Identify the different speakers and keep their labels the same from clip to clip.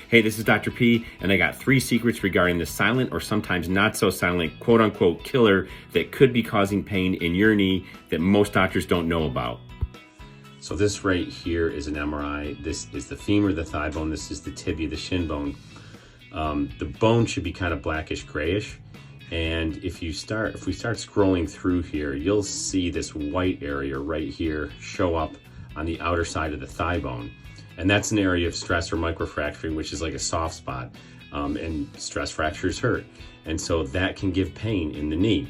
Speaker 1: Hey, this is Dr. P, and I got 3 secrets regarding the silent or sometimes not so silent quote-unquote killer that could be causing pain in your knee that most doctors don't know about. So this right here is an MRI. This is the femur, the thigh bone. This is the tibia, the shin bone. The bone should be kind of blackish grayish. And if we start scrolling through here, you'll see this white area right here show up on the outer side of the thigh bone. And that's an area of stress or microfracturing, which is like a soft spot, and stress fractures hurt. And so that can give pain in the knee.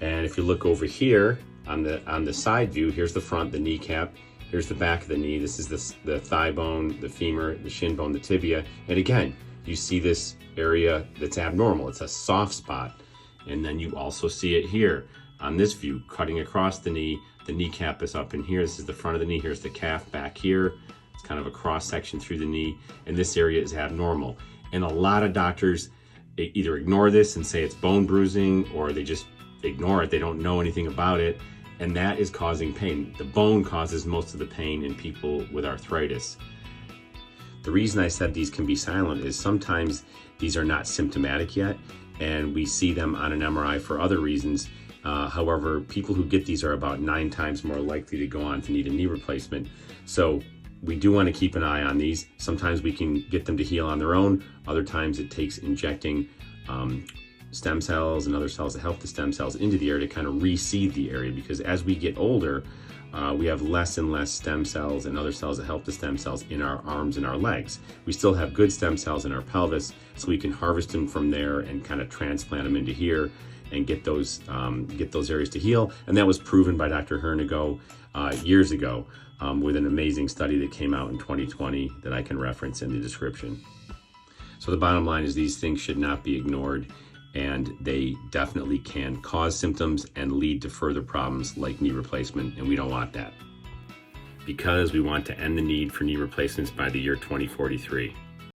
Speaker 1: And if you look over here on the side view, here's the front, the kneecap, here's the back of the knee. This is the thigh bone, the femur, the shin bone, the tibia. And again, you see this area that's abnormal. It's a soft spot. And then you also see it here on this view, cutting across the knee. The kneecap is up in here. This is the front of the knee. Here's the calf back here. It's kind of a cross section through the knee, and this area is abnormal. And a lot of doctors either ignore this and say it's bone bruising, or they just ignore it. They don't know anything about it, and that is causing pain. The bone causes most of the pain in people with arthritis. The reason I said these can be silent is sometimes these are not symptomatic yet, and we see them on an MRI for other reasons. However, people who get these are about 9 times more likely to go on to need a knee replacement. So we do want to keep an eye on these. Sometimes we can get them to heal on their own. Other times it takes injecting stem cells and other cells that help the stem cells into the area to kind of reseed the area, because as we get older, we have less and less stem cells and other cells that help the stem cells in our arms and our legs. We still have good stem cells in our pelvis, so we can harvest them from there and kind of transplant them into here and get those areas to heal. And that was proven by Dr. Hernigo years ago with an amazing study that came out in 2020 that I can reference in the description. So the bottom line is these things should not be ignored, and they definitely can cause symptoms and lead to further problems like knee replacement, and we don't want that, because we want to end the need for knee replacements by the year 2043.